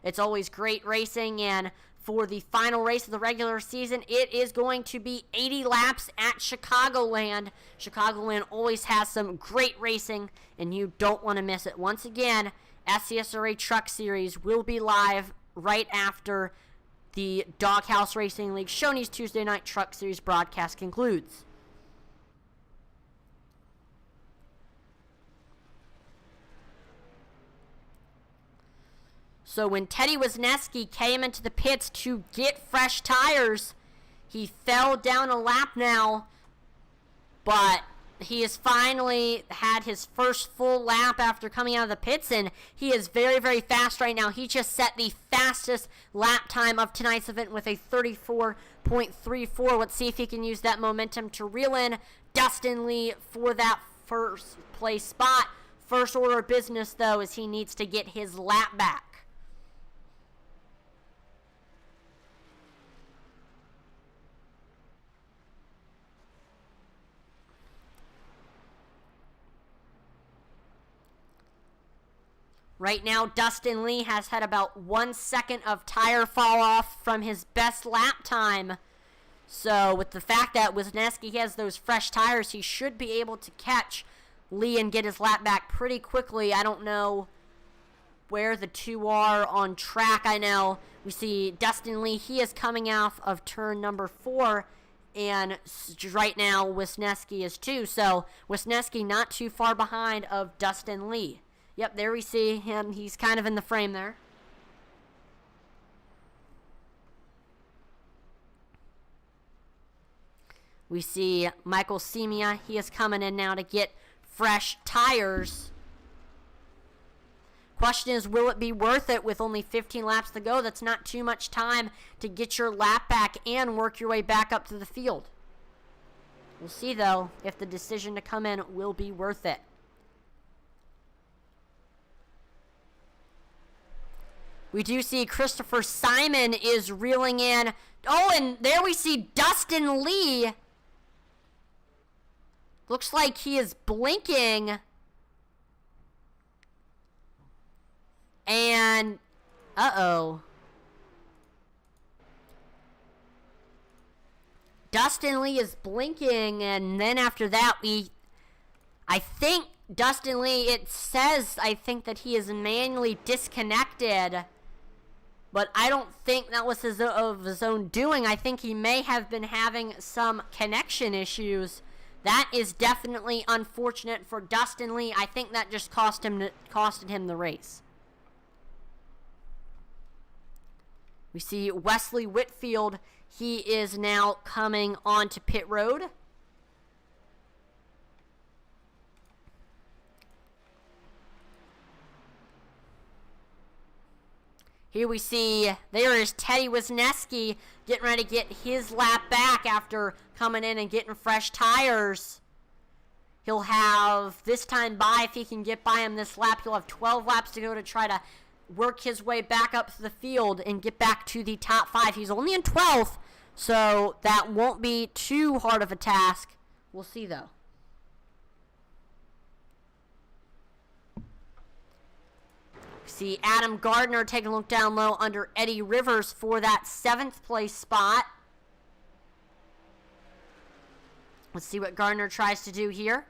It's always great racing, and for the final race of the regular season, it is going to be 80 laps at Chicagoland. Chicagoland always has some great racing, and you don't want to miss it. Once again, SCSRA Truck Series will be live right after the Doghouse Racing League Shoney's Tuesday Night Truck Series broadcast concludes. So when Teddy Wisniewski came into the pits to get fresh tires, he fell down a lap now, but he has finally had his first full lap after coming out of the pits, and he is very, very fast right now. He just set the fastest lap time of tonight's event with a 34.34. Let's see if he can use that momentum to reel in Dustin Lee for that first place spot. First order of business, though, is he needs to get his lap back. Right now, Dustin Lee has had about 1 second of tire fall off from his best lap time. So with the fact that Wisniewski has those fresh tires, he should be able to catch Lee and get his lap back pretty quickly. I don't know where the two are on track. I know we see Dustin Lee, he is coming off of turn number 4, and right now Wisniewski is too. So Wisniewski not too far behind of Dustin Lee. Yep, there we see him. He's kind of in the frame there. We see Michael Semia. He is coming in now to get fresh tires. Question is, will it be worth it with only 15 laps to go? That's not too much time to get your lap back and work your way back up to the field. We'll see, though, if the decision to come in will be worth it. We do see Christopher Simon is reeling in. Oh, and there we see Dustin Lee. Looks like he is blinking. And, uh-oh. Dustin Lee is blinking, and then after that, I think Dustin Lee, it says, I think that he is manually disconnected, but I don't think that was of his own doing. I think he may have been having some connection issues. That is definitely unfortunate for Dustin Lee. I think that just costed him the race. We see Wesley Whitfield. He is now coming onto pit road. Here we see, there is Teddy Wisniewski getting ready to get his lap back after coming in and getting fresh tires. He'll have this time by, if he can get by him this lap, he'll have 12 laps to go to try to work his way back up to the field and get back to the top 5. He's only in 12th, so that won't be too hard of a task. We'll see, though. See Adam Gardner taking a look down low under Eddie Rivers for that 7th place spot. Let's see what Gardner tries to do here.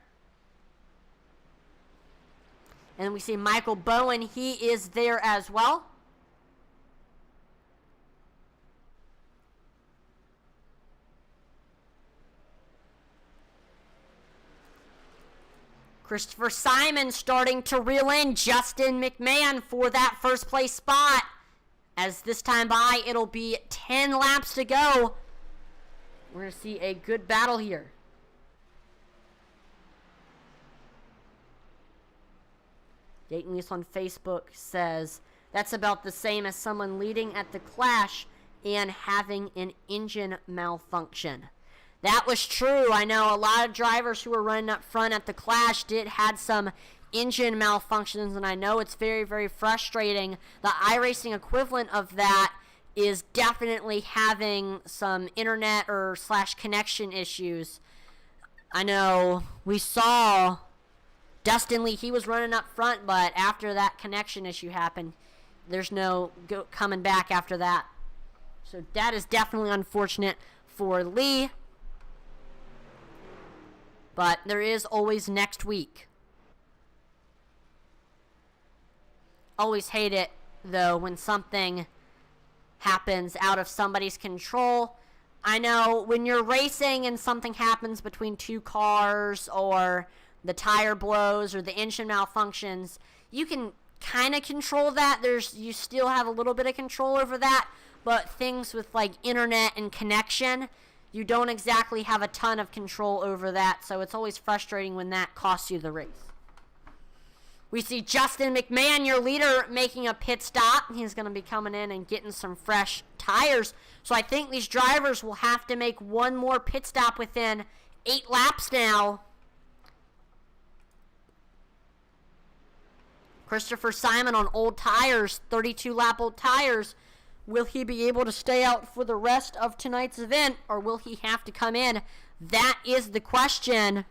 And then we see Michael Bowen. He is there as well. Christopher Simon starting to reel in Justin McMahon for that 1st place spot. As this time by, it'll be 10 laps to go. We're going to see a good battle here. Dayton Lease on Facebook says, that's about the same as someone leading at the Clash and having an engine malfunction. That was true. I know a lot of drivers who were running up front at the Clash had some engine malfunctions, and I know it's very, very frustrating. The iRacing equivalent of that is definitely having some internet or / connection issues. I know we saw Dustin Lee, he was running up front, but after that connection issue happened, there's no coming back after that. So that is definitely unfortunate for Lee. But there is always next week. Always hate it, though, when something happens out of somebody's control. I know when you're racing and something happens between 2 cars, or the tire blows or the engine malfunctions, you can kind of control that. You still have a little bit of control over that, but things with like internet and connection, you don't exactly have a ton of control over that, so it's always frustrating when that costs you the race. We see Justin McMahon, your leader, making a pit stop. He's going to be coming in and getting some fresh tires. So I think these drivers will have to make one more pit stop within 8 laps now. Christopher Simon on old tires, 32-lap old tires. Will he be able to stay out for the rest of tonight's event, or will he have to come in? That is the question.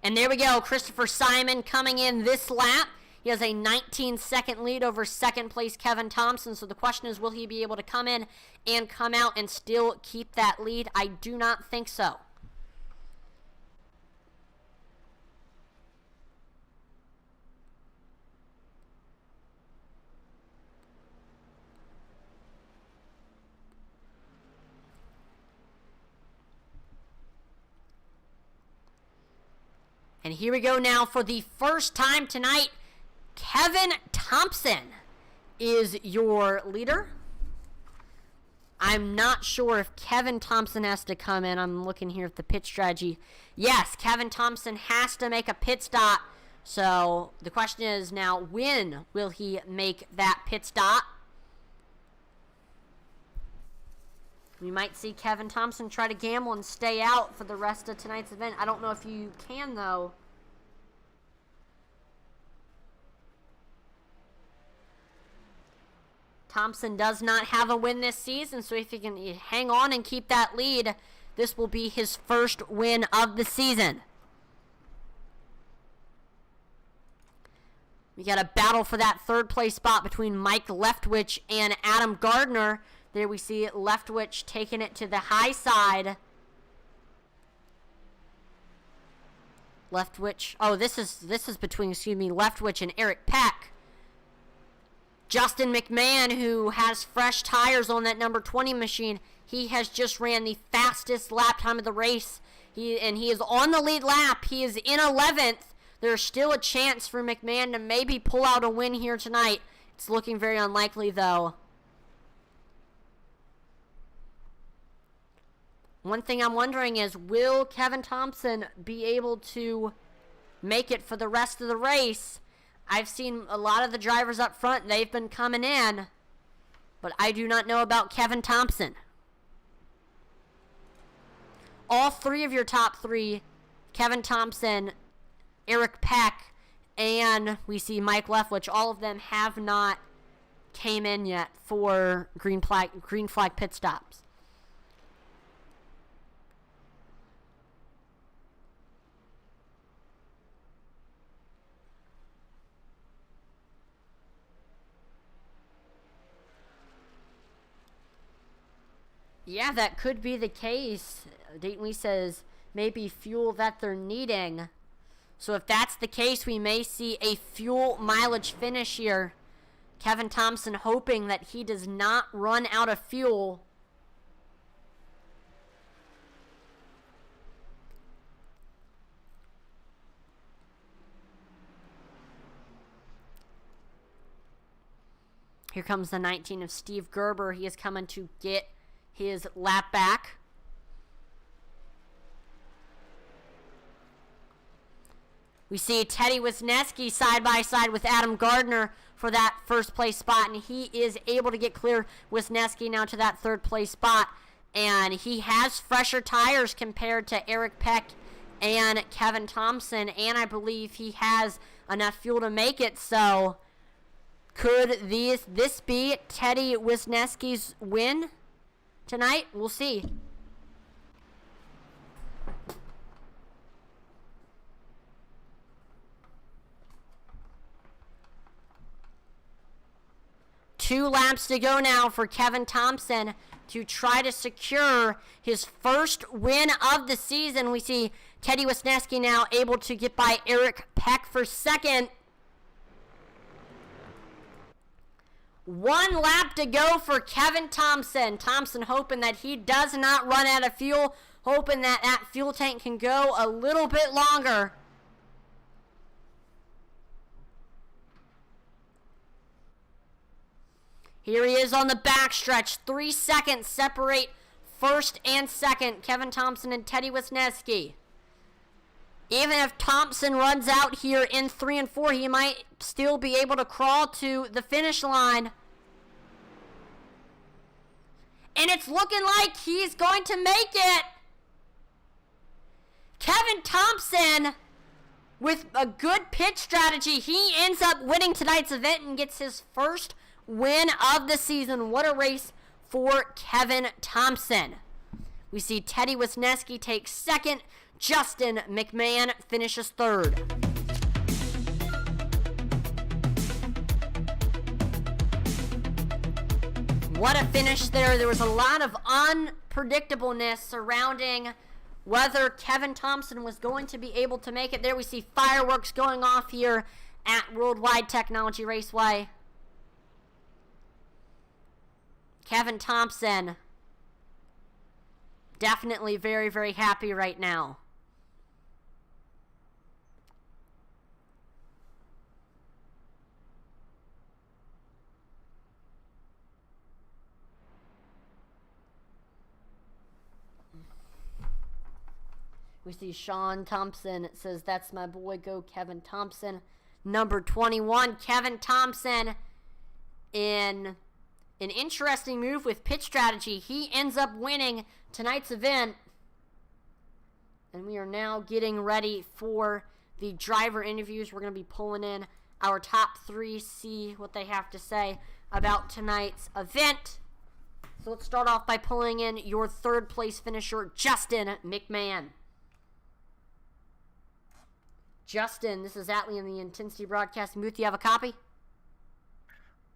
And there we go, Christopher Simon coming in this lap. He has a 19-second lead over 2nd place Kevin Thompson. So the question is, will he be able to come in and come out and still keep that lead? I do not think so. And here we go now for the first time tonight. Kevin Thompson is your leader. I'm not sure if Kevin Thompson has to come in. I'm looking here at the pit strategy. Yes, Kevin Thompson has to make a pit stop. So the question is now, when will he make that pit stop? We might see Kevin Thompson try to gamble and stay out for the rest of tonight's event. I don't know if you can, though. Thompson does not have a win this season, so if he can hang on and keep that lead, this will be his first win of the season. We got a battle for that third place spot between Mike Leftwich and Adam Gardner. There we see Leftwich taking it to the high side. Leftwich. Oh, this is between, Leftwich and Eric Peck. Justin McMahon, who has fresh tires on that number 20 machine, he has just ran the fastest lap time of the race. He is on the lead lap. He is in 11th. There's still a chance for McMahon to maybe pull out a win here tonight. It's looking very unlikely, though. One thing I'm wondering is, will Kevin Thompson be able to make it for the rest of the race? I've seen a lot of the drivers up front. They've been coming in, but I do not know about Kevin Thompson. All three of your top three, Kevin Thompson, Eric Peck, and we see Mike Leftwich, all of them have not came in yet for green flag pit stops. Yeah, that could be the case. Dayton Lee says maybe fuel that they're needing. So if that's the case, we may see a fuel mileage finish here. Kevin Thompson hoping that he does not run out of fuel. Here comes the 19 of Steve Gerber. He is coming to get his lap back. We see Teddy Wisniewski side by side with Adam Gardner for that first place spot, and he is able to get clear Wisniewski now to that third place spot, and he has fresher tires compared to Eric Peck and Kevin Thompson, and I believe he has enough fuel to make it. So could this be Teddy Wisniewski's win tonight? We'll see. Two laps to go now for Kevin Thompson to try to secure his first win of the season. We see Teddy Wisniewski now able to get by Eric Peck for second. One lap to go for Kevin Thompson. Thompson hoping that he does not run out of fuel, hoping that that fuel tank can go a little bit longer. Here he is on the backstretch. 3 seconds separate first and second. Kevin Thompson and Teddy Wisniewski. Even if Thompson runs out here in 3 and 4, he might still be able to crawl to the finish line. And it's looking like he's going to make it. Kevin Thompson, with a good pit strategy, he ends up winning tonight's event and gets his first win of the season. What a race for Kevin Thompson. We see Teddy Wisniewski take second. Justin McMahon finishes third. What a finish there. There was a lot of unpredictableness surrounding whether Kevin Thompson was going to be able to make it. There we see fireworks going off here at Worldwide Technology Raceway. Kevin Thompson definitely very, very happy right now. We see Sean Thompson. It says, "That's my boy, go Kevin Thompson." Number 21, Kevin Thompson in an interesting move with pit strategy. He ends up winning tonight's event. And we are now getting ready for the driver interviews. We're going to be pulling in our top 3, see what they have to say about tonight's event. So let's start off by pulling in your 3rd place finisher, Justin McMahon. Justin, this is Atlee in the Intensity Broadcasting booth. Do you have a copy?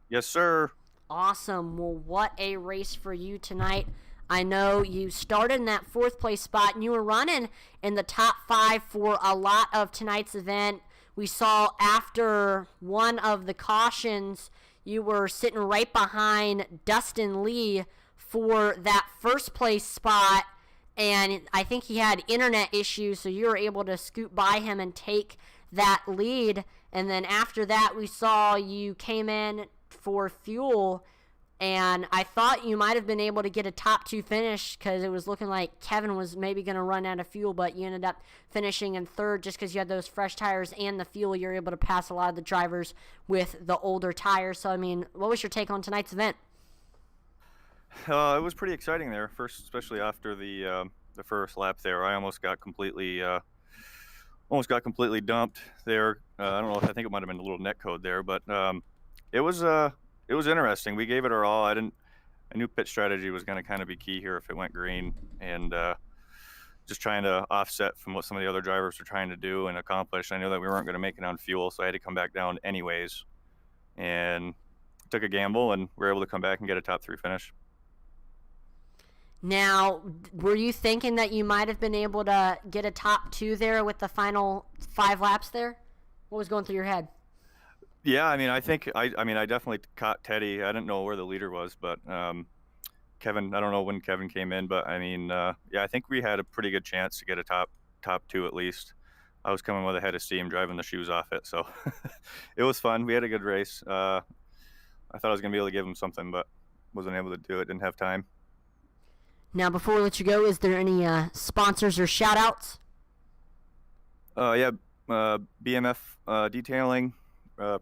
Yes, sir. Awesome. Well, what a race for you tonight. I know you started in that 4th place spot, and you were running in the top 5 for a lot of tonight's event. We saw after one of the cautions, you were sitting right behind Dustin Lee for that 1st place spot, and I think he had internet issues, so you were able to scoot by him and take that lead. And then after that, we saw you came in for fuel, and I thought you might have been able to get a top 2 finish because it was looking like Kevin was maybe going to run out of fuel, but you ended up finishing in 3rd just because you had those fresh tires and the fuel. You're able to pass a lot of the drivers with the older tires. So, I mean, what was your take on tonight's event? It was pretty exciting there, especially after the first lap there. I almost got completely dumped there. I don't know if I think it might have been a little net code there, but it was interesting. We gave it our all. I knew pit strategy was going to kind of be key here if it went green, and just trying to offset from what some of the other drivers were trying to do and accomplish. I knew that we weren't going to make it on fuel, so I had to come back down anyways, and took a gamble, and we were able to come back and get a top 3 finish. Now, were you thinking that you might have been able to get a top 2 there with the final 5 laps there? What was going through your head? Yeah, I mean, I definitely caught Teddy. I didn't know where the leader was, but Kevin, I don't know when Kevin came in, but I mean, yeah, I think we had a pretty good chance to get a top 2 at least. I was coming with a head of steam, driving the shoes off it, so it was fun. We had a good race. I thought I was going to be able to give him something, but wasn't able to do it. Didn't have time. Now, before we let you go, is there any sponsors or shout-outs? Yeah, BMF Detailing,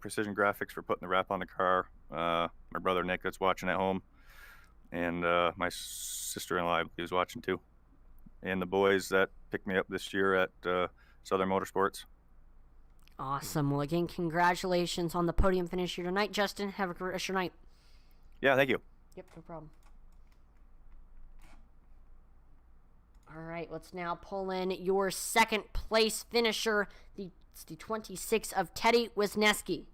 Precision Graphics for putting the wrap on the car, my brother Nick that's watching at home, and my sister-in-law I believe is watching too, and the boys that picked me up this year at Southern Motorsports. Awesome. Well, again, congratulations on the podium finish here tonight. Justin, have a great rest of your night. Yeah, thank you. Yep, no problem. All right, let's now pull in your 2nd place finisher, the 26 of Teddy Wisniewski.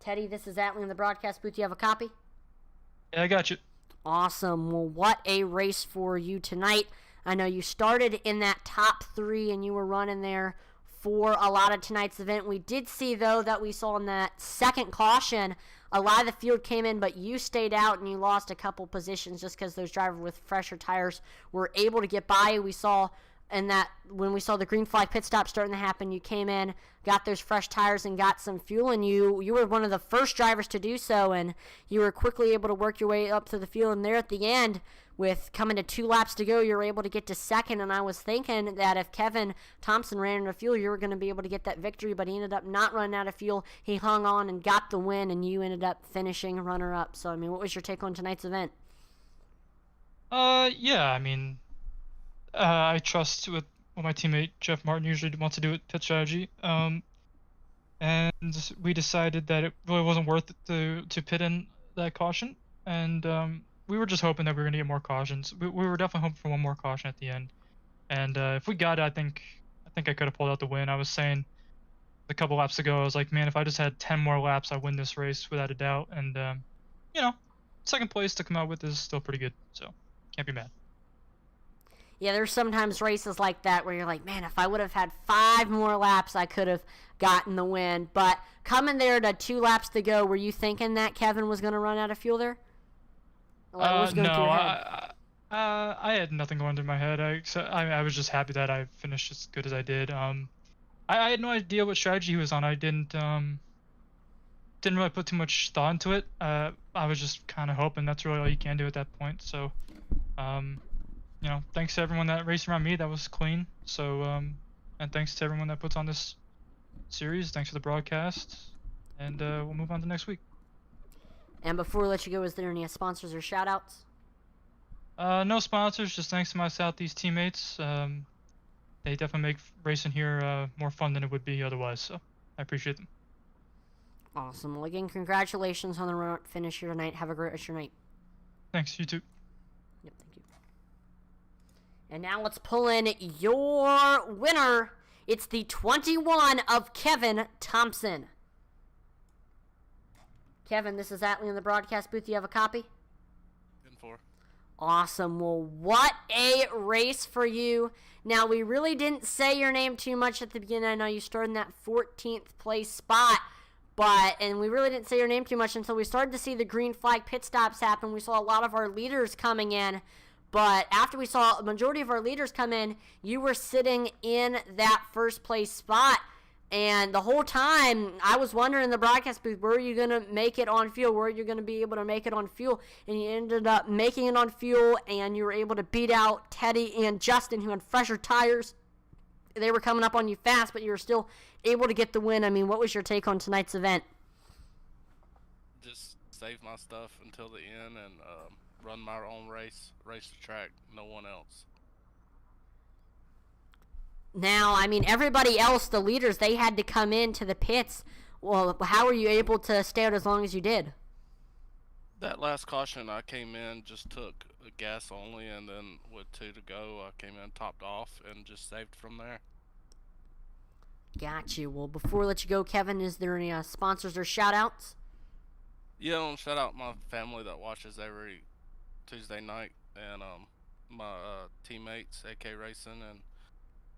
Teddy, this is Atlee in the broadcast booth. Do you have a copy? Yeah, I got you. Awesome. Well, what a race for you tonight. I know you started in that top 3 and you were running there for a lot of tonight's event. We did see, though, that we saw in that 2nd caution, a lot of the field came in, but you stayed out and you lost a couple positions just because those drivers with fresher tires were able to get by. We saw in that when we saw the green flag pit stop starting to happen, you came in, got those fresh tires, and got some fuel, and you were one of the first drivers to do so, and you were quickly able to work your way up to the field. And there at the end, with coming to 2 laps to go, you were able to get to 2nd, and I was thinking that if Kevin Thompson ran out of fuel, you were going to be able to get that victory, but he ended up not running out of fuel. He hung on and got the win, and you ended up finishing runner-up. So, I mean, what was your take on tonight's event? Yeah, I mean, I trust what my teammate Jeff Martin usually wants to do with pit strategy. And we decided that it really wasn't worth it to pit in that caution, and we were just hoping that we were gonna get more cautions. We were definitely hoping for one more caution at the end, and if we got it, I think I could have pulled out the win. I was saying a couple laps ago, I was like, man, if I just had 10 more laps, I win this race without a doubt. And you know, 2nd place to come out with is still pretty good, so can't be mad. Yeah, there's sometimes races like that where you're like, man, if I would have had 5 more laps, I could have gotten the win. But coming there to 2 laps to go, were you thinking that Kevin was going to run out of fuel there? No, I had nothing going through my head. I was just happy that I finished as good as I did. I had no idea what strategy he was on. I didn't really put too much thought into it. I was just kind of hoping. That's really all you can do at that point. So, you know, thanks to everyone that raced around me. That was clean. So, and thanks to everyone that puts on this series. Thanks for the broadcast. And we'll move on to next week. And before we let you go, is there any sponsors or shout-outs? No sponsors, just thanks to my Southeast teammates. They definitely make racing here more fun than it would be otherwise, so I appreciate them. Awesome. Well, again, congratulations on the finish here tonight. Have a great rest of your night. Thanks, you too. Yep, thank you. And now let's pull in your winner. It's the 21 of Kevin Thompson. Kevin, this is Atlee in the broadcast booth. You have a copy? 10-4. Awesome. Well, what a race for you. Now, we really didn't say your name too much at the beginning. I know you started in that 14th place spot, and we really didn't say your name too much until we started to see the green flag pit stops happen. We saw a lot of our leaders coming in, but after we saw a majority of our leaders come in, you were sitting in that first place spot. And the whole time, I was wondering in the broadcast booth, were you going to make it on fuel? Were you going to be able to make it on fuel? And you ended up making it on fuel, and you were able to beat out Teddy and Justin, who had fresher tires. They were coming up on you fast, but you were still able to get the win. I mean, what was your take on tonight's event? Just save my stuff until the end and run my own race the track, no one else. Now, I mean, everybody else, the leaders, they had to come into the pits. Well, how were you able to stay out as long as you did? That last caution, I came in, just took gas only, and then with 2 to go, I came in, topped off, and just saved from there. Got you. Well, before we let you go, Kevin, is there any sponsors or shout-outs? Yeah, I want to shout out my family that watches every Tuesday night, and my teammates, AK Racing, and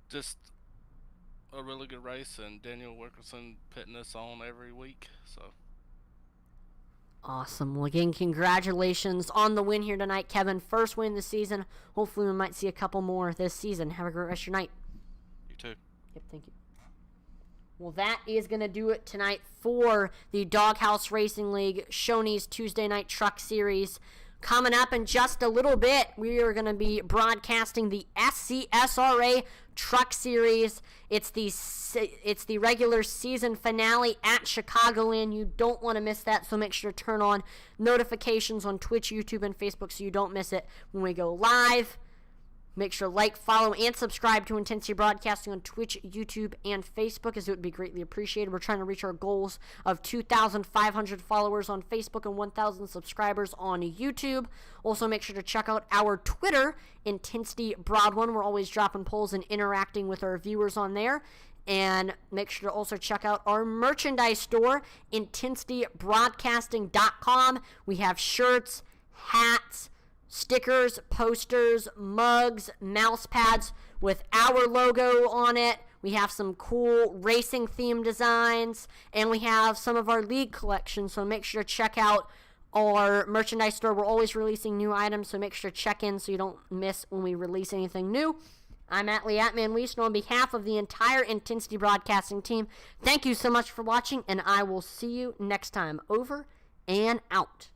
just a really good race, and Daniel Wilkerson putting this on every week, so. Awesome. Well, again, congratulations on the win here tonight, Kevin. First win this season. Hopefully we might see a couple more this season. Have a great rest of your night. You too. Yep, thank you. Well, that is going to do it tonight for the Doghouse Racing League Shoney's Tuesday Night Truck Series. Coming up in just a little bit, we are going to be broadcasting the SCSRA Truck Series. It's the regular season finale at Chicagoland. You don't want to miss that, so make sure to turn on notifications on Twitch, YouTube, and Facebook so you don't miss it when we go live. Make sure to like, follow, and subscribe to Intensity Broadcasting on Twitch, YouTube, and Facebook, as it would be greatly appreciated. We're trying to reach our goals of 2,500 followers on Facebook and 1,000 subscribers on YouTube. Also, make sure to check out our Twitter, Intensity Broad One. We're always dropping polls and interacting with our viewers on there. And make sure to also check out our merchandise store, IntensityBroadcasting.com. We have shirts, hats, stickers, posters, mugs, mouse pads with our logo on it. We have some cool racing theme designs, and we have some of our league collections, so make sure to check out our merchandise store. We're always releasing new items, so make sure to check in so you don't miss when we release anything new. I'm Atlee Atman-Weist, and on behalf of the entire Intensity Broadcasting team, thank you so much for watching, and I will see you next time. Over and out.